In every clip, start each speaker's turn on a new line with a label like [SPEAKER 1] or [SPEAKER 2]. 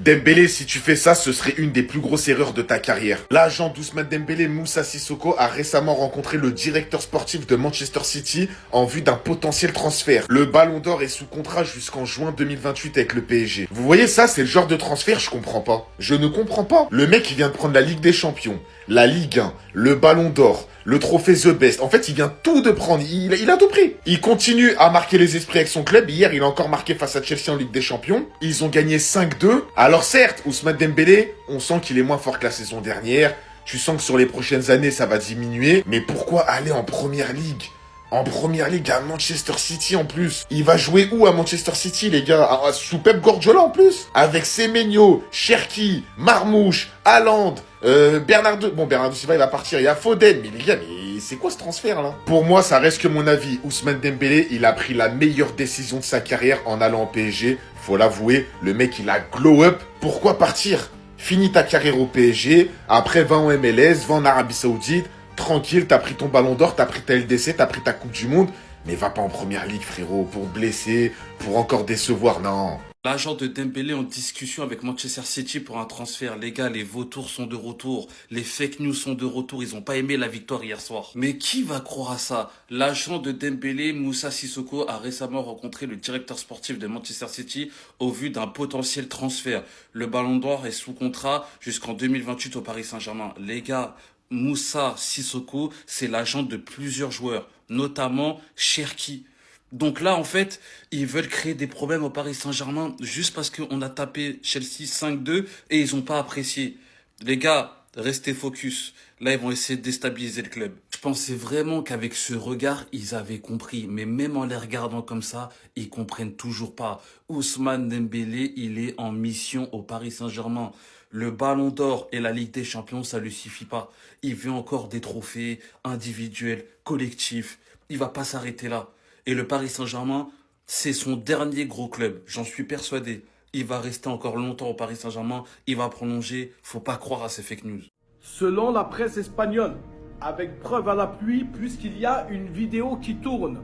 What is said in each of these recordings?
[SPEAKER 1] Dembélé, si tu fais ça, ce serait une des plus grosses erreurs de ta carrière. L'agent d'Ousmane Dembélé, Moussa Sissoko, a récemment rencontré le directeur sportif de Manchester City en vue d'un potentiel transfert. Le Ballon d'Or est sous contrat jusqu'en juin 2028 avec le PSG. Vous voyez ça, c'est le genre de transfert, je comprends pas. Je ne comprends pas. Le mec, il vient de prendre la Ligue des Champions, la Ligue 1, le Ballon d'Or, le trophée The Best. En fait, il vient tout de prendre. Il a tout pris. Il continue à marquer les esprits avec son club. Hier, il a encore marqué face à Chelsea en Ligue des Champions. Ils ont gagné 5-2. Alors certes, Ousmane Dembélé, on sent qu'il est moins fort que la saison dernière. Tu sens que sur les prochaines années, ça va diminuer. Mais pourquoi aller en Première Ligue ? En Première Ligue à Manchester City en plus. Il va jouer où à Manchester City, les gars? Sous Pep Guardiola en plus. Avec Semenyo, Cherki, Marmouche, Haaland, Bernardo. Bon, Bernardo Silva, il va partir. Il y a Foden. Mais les gars, mais c'est quoi ce transfert là? Pour moi, ça reste que mon avis. Ousmane Dembélé, il a pris la meilleure décision de sa carrière en allant au PSG. Faut l'avouer, le mec, il a glow up. Pourquoi partir? Finis ta carrière au PSG. Après, va en MLS, va en Arabie Saoudite. Tranquille, t'as pris ton ballon d'or, t'as pris ta LDC, t'as pris ta Coupe du Monde, mais va pas en Première Ligue, frérot, pour blesser, pour encore décevoir, non.
[SPEAKER 2] L'agent de Dembélé en discussion avec Manchester City pour un transfert. Les gars, les vautours sont de retour. Les fake news sont de retour. Ils ont pas aimé la victoire hier soir. Mais qui va croire à ça? L'agent de Dembélé, Moussa Sissoko, a récemment rencontré le directeur sportif de Manchester City au vu d'un potentiel transfert. Le Ballon d'Or est sous contrat jusqu'en 2028 au Paris Saint-Germain. Les gars, Moussa Sissoko, c'est l'agent de plusieurs joueurs, notamment Cherki. Donc là, en fait, ils veulent créer des problèmes au Paris Saint-Germain juste parce qu'on a tapé Chelsea 5-2 et ils n'ont pas apprécié. Les gars, restez focus. Là, ils vont essayer de déstabiliser le club. Je pensais vraiment qu'avec ce regard, ils avaient compris. Mais même en les regardant comme ça, ils comprennent toujours pas. Ousmane Dembélé, il est en mission au Paris Saint-Germain. Le Ballon d'Or et la Ligue des Champions, ça lui suffit pas. Il veut encore des trophées individuels, collectifs. Il va pas s'arrêter là. Et le Paris Saint-Germain, c'est son dernier gros club. J'en suis persuadé. Il va rester encore longtemps au Paris Saint-Germain. Il va prolonger. Faut pas croire à ces fake news.
[SPEAKER 3] Selon la presse espagnole, avec preuve à l'appui, puisqu'il y a une vidéo qui tourne,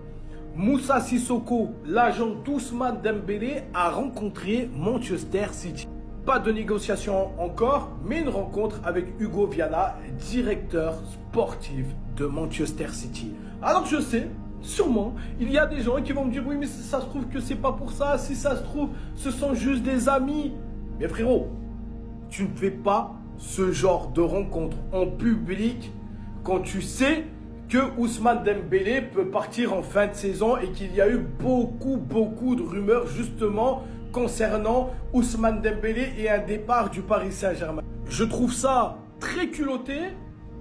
[SPEAKER 3] Moussa Sissoko, l'agent d'Ousmane Dembélé, a rencontré Manchester City. Pas de négociation encore, mais une rencontre avec Hugo Viana, directeur sportif de Manchester City. Alors je sais, sûrement, il y a des gens qui vont me dire oui, mais si ça se trouve que c'est pas pour ça, si ça se trouve, ce sont juste des amis. Mais frérot, tu ne fais pas ce genre de rencontre en public quand tu sais que Ousmane Dembélé peut partir en fin de saison et qu'il y a eu beaucoup de rumeurs justement concernant Ousmane Dembélé et un départ du Paris Saint-Germain. Je trouve ça très culotté,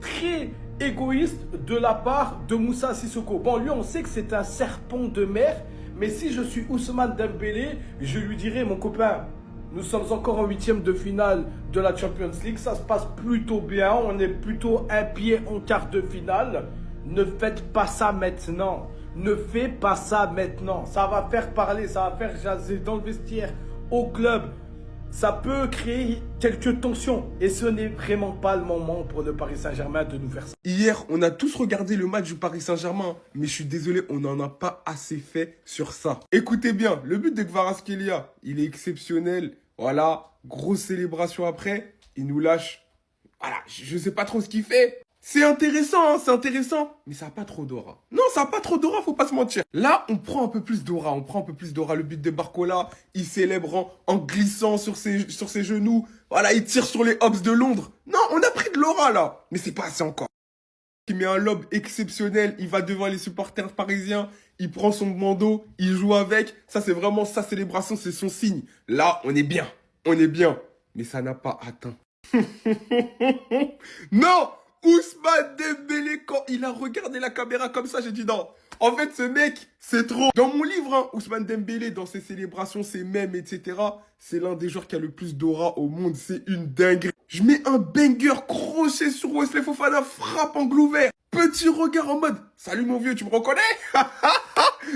[SPEAKER 3] très égoïste de la part de Moussa Sissoko. Bon, lui, on sait que c'est un serpent de mer, mais si je suis Ousmane Dembélé, je lui dirais, mon copain, nous sommes encore en huitième de finale de la Champions League, ça se passe plutôt bien, on est plutôt un pied en quart de finale. Ne faites pas ça maintenant. Ne fais pas ça maintenant. Ça va faire parler, ça va faire jaser dans le vestiaire, au club. Ça peut créer quelques tensions. Et ce n'est vraiment pas le moment pour le Paris Saint-Germain de nous faire ça.
[SPEAKER 4] Hier, on a tous regardé le match du Paris Saint-Germain, mais je suis désolé, on n'en a pas assez fait sur ça. Écoutez bien, le but de Kvaratskhelia, il est exceptionnel. Voilà, grosse célébration après, il nous lâche. Voilà, je sais pas trop ce qu'il fait. C'est intéressant, mais ça n'a pas trop d'aura. Non, ça n'a pas trop d'aura, faut pas se mentir. Là, on prend un peu plus d'aura, Le but de Barcola, il célèbre en glissant sur ses genoux. Voilà, il tire sur les Hobbs de Londres. Non, on a pris de l'aura là, mais c'est pas assez encore. Il met un lob exceptionnel, il va devant les supporters parisiens, il prend son bandeau, il joue avec. Ça, c'est vraiment sa célébration, c'est son signe. Là, on est bien, mais ça n'a pas atteint. Non! Ousmane Dembélé, quand il a regardé la caméra comme ça, j'ai dit non. En fait, ce mec, c'est trop. Dans mon livre, hein, Ousmane Dembélé, dans ses célébrations, ses mèmes, etc., c'est l'un des joueurs qui a le plus d'aura au monde. C'est une dinguerie. Je mets un banger crochet sur Wesley Fofana, frappe angle ouvert. Petit regard en mode, salut mon vieux, tu me reconnais?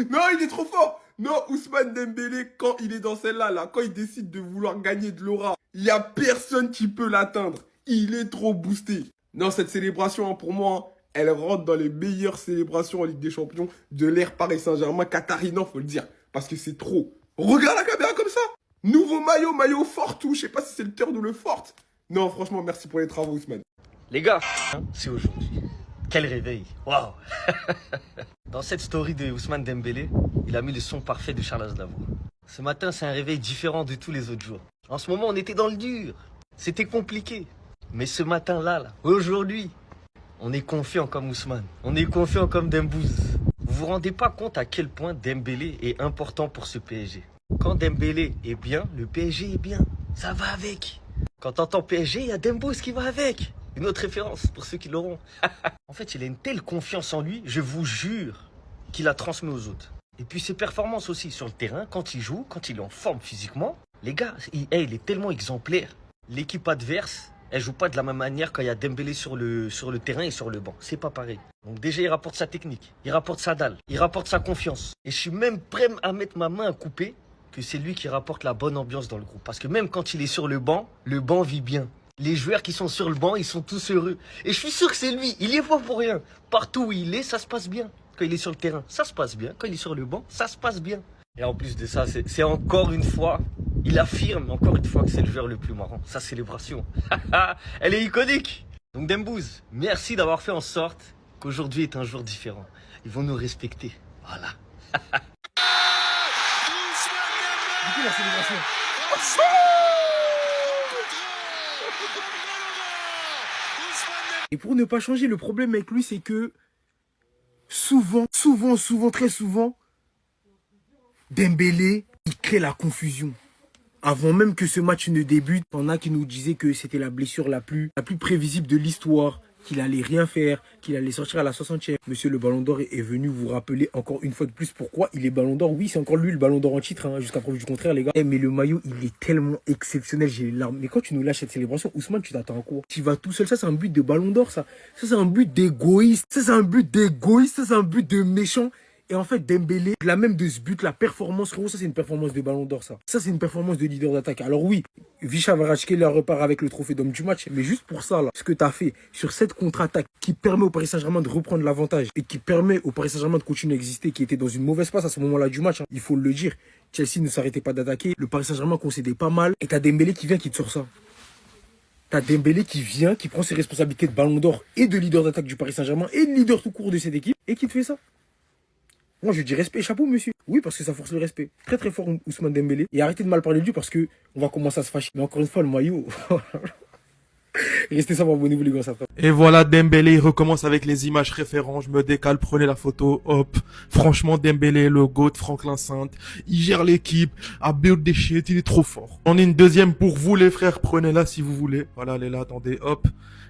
[SPEAKER 4] Non, il est trop fort. Non, Ousmane Dembélé, quand il est dans celle-là, là, quand il décide de vouloir gagner de l'aura, il n'y a personne qui peut l'atteindre. Il est trop boosté. Non, cette célébration, hein, pour moi, hein, elle rentre dans les meilleures célébrations en Ligue des Champions de l'ère Paris Saint-Germain, Qatarinant, faut le dire. Parce que c'est trop. Regarde la caméra comme ça. Nouveau maillot, maillot Forte ou je sais pas si c'est le turn ou le Forte. Non, franchement, merci pour les travaux, Ousmane.
[SPEAKER 5] Les gars, c'est aujourd'hui. Quel réveil. Waouh. Dans cette story de Ousmane Dembélé, il a mis le son parfait de Charles Aznavour. Ce matin, c'est un réveil différent de tous les autres jours. En ce moment, on était dans le dur. C'était compliqué. Mais ce matin-là, aujourd'hui, on est confiant comme Ousmane. On est confiant comme Dembouz. Vous vous rendez pas compte à quel point Dembélé est important pour ce PSG. Quand Dembélé est bien, le PSG est bien. Ça va avec. Quand t'entends PSG, il y a Dembouz qui va avec. Une autre référence pour ceux qui l'auront. En fait, il a une telle confiance en lui, je vous jure, qu'il la transmet aux autres. Et puis ses performances aussi sur le terrain, quand il joue, quand il est en forme physiquement. Les gars, il est tellement exemplaire. L'équipe adverse, elle joue pas de la même manière quand il y a Dembélé sur le terrain et sur le banc. C'est pas pareil. Donc déjà, il rapporte sa technique, il rapporte sa dalle, il rapporte sa confiance. Et je suis même prêt à mettre ma main à couper que c'est lui qui rapporte la bonne ambiance dans le groupe. Parce que même quand il est sur le banc vit bien. Les joueurs qui sont sur le banc, ils sont tous heureux. Et je suis sûr que c'est lui, il y est pas pour rien. Partout où il est, ça se passe bien. Quand il est sur le terrain, ça se passe bien. Quand il est sur le banc, ça se passe bien. Et en plus de ça, c'est encore une fois, il affirme encore une fois que c'est le joueur le plus marrant. Sa célébration, elle est iconique. Donc Dembouz, merci d'avoir fait en sorte qu'aujourd'hui est un jour différent. Ils vont nous respecter. Voilà.
[SPEAKER 4] Du coup, la célébration.
[SPEAKER 3] Et pour ne pas changer, le problème avec lui, c'est que souvent, très souvent, Dembélé, il crée la confusion. Avant même que ce match ne débute, il y en a qui nous disaient que c'était la blessure la plus prévisible de l'histoire, qu'il allait rien faire, qu'il allait sortir à la 60e. Monsieur le Ballon d'Or est venu vous rappeler encore une fois de plus pourquoi il est Ballon d'Or. Oui, c'est encore lui le Ballon d'Or en titre, hein, jusqu'à preuve du contraire, les gars. Mais le maillot, il est tellement exceptionnel, j'ai les larmes. Mais quand tu nous lâches cette célébration, Ousmane, tu t'attends à quoi? Tu vas tout seul, ça c'est un but de Ballon d'Or, ça. Ça c'est un but d'égoïste. Ça c'est un but d'égoïste, ça c'est un but de méchant. Et en fait, Dembélé, là même de ce but, la performance, ça c'est une performance de Ballon d'Or, ça. Ça c'est une performance de leader d'attaque. Alors oui, Visca Kvaratskhelia repart avec le trophée d'homme du match, mais juste pour ça, là, ce que tu as fait sur cette contre-attaque qui permet au Paris Saint-Germain de reprendre l'avantage et qui permet au Paris Saint-Germain de continuer à exister, qui était dans une mauvaise passe à ce moment-là du match, hein, il faut le dire. Chelsea ne s'arrêtait pas d'attaquer, le Paris Saint-Germain concédait pas mal, et t'as Dembélé qui vient, qui te sort ça. T'as Dembélé qui vient, qui prend ses responsabilités de Ballon d'Or et de leader d'attaque du Paris Saint-Germain et de leader tout court de cette équipe, et qui te fait ça. Moi, je dis respect, chapeau, monsieur. Oui, parce que ça force le respect. Très, très fort, Ousmane Dembélé. Et arrêtez de mal parler de lui parce que on va commencer à se fâcher. Mais encore une fois, le maillot. Restez savoir, abonnez-vous, les gars, ça.
[SPEAKER 6] Et voilà, Dembélé, il recommence avec les images références. Je me décale, prenez la photo, hop. Franchement, Dembélé, le GOAT, Franklin Sainte. Il gère l'équipe, à build des shit, il est trop fort. On est une deuxième pour vous, les frères. Prenez-la si vous voulez. Voilà, elle est là, attendez, hop.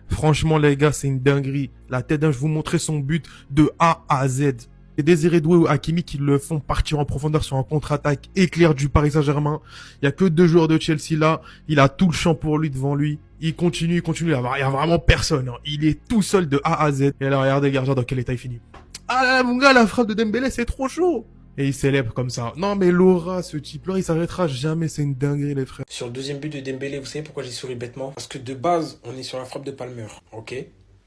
[SPEAKER 6] Franchement, les gars, c'est une dinguerie. La tête d'un, je vous montrer son but de A à Z. Et Désiré Doué ou Hakimi qui le font partir en profondeur sur un contre-attaque éclair du Paris Saint-Germain. Il y a que 2 joueurs de Chelsea là. Il a tout le champ pour lui devant lui. Il continue. Il y a vraiment personne. Hein. Il est tout seul de A à Z. Et là, regardez, Gardia, dans quel état il finit. Ah là, mon gars, la frappe de Dembélé, c'est trop chaud. Et il célèbre comme ça. Non, mais Laura, ce type-là, il s'arrêtera jamais. C'est une dinguerie, les frères.
[SPEAKER 7] Sur le deuxième but de Dembélé, vous savez pourquoi j'ai souri bêtement? Parce que de base, on est sur la frappe de Palmer, ok?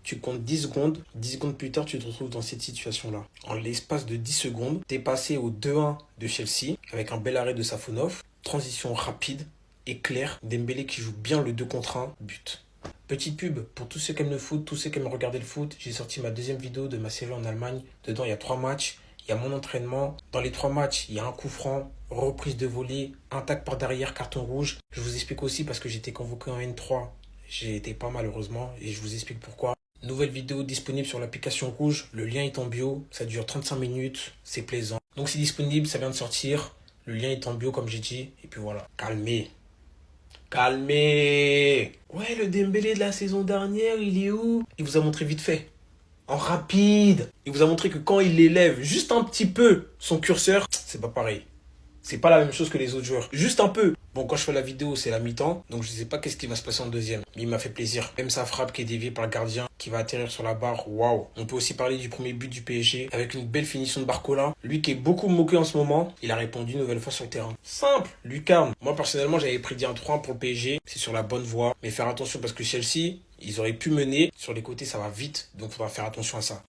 [SPEAKER 7] Tu comptes 10 secondes, 10 secondes plus tard, tu te retrouves dans cette situation-là. En l'espace de 10 secondes, t'es passé au 2-1 de Chelsea, avec un bel arrêt de Safonov. Transition rapide, éclair, Dembélé qui joue bien le 2 contre 1, but. Petite pub, pour tous ceux qui aiment le foot, tous ceux qui aiment regarder le foot, j'ai sorti ma deuxième vidéo de ma série en Allemagne. Dedans, il y a 3 matchs, il y a mon entraînement. Dans les 3 matchs, il y a un coup franc, reprise de volée, un tac par derrière, carton rouge. Je vous explique aussi parce que j'étais convoqué en N3. J'ai été pas malheureusement et je vous explique pourquoi. Nouvelle vidéo disponible sur l'application Rouge, le lien est en bio, ça dure 35 minutes, c'est plaisant. Donc c'est disponible, ça vient de sortir, le lien est en bio comme j'ai dit, et puis voilà. Calmez. Ouais, le Dembélé de la saison dernière, il est où? Il vous a montré vite fait, en rapide. Il vous a montré que quand il élève juste un petit peu son curseur, c'est pas pareil. C'est pas la même chose que les autres joueurs. Juste un peu. Bon, quand je fais la vidéo, c'est la mi-temps. Donc, je sais pas qu'est-ce qui va se passer en deuxième. Mais il m'a fait plaisir. Même sa frappe qui est déviée par le gardien, qui va atterrir sur la barre. Waouh. On peut aussi parler du premier but du PSG. Avec une belle finition de Barcola. Lui qui est beaucoup moqué en ce moment. Il a répondu une nouvelle fois sur le terrain. Simple. Lucarne. Moi, personnellement, j'avais prédit un 3-1 pour le PSG. C'est sur la bonne voie. Mais faire attention parce que Chelsea, ils auraient pu mener. Sur les côtés, ça va vite. Donc, il faudra faire attention à ça.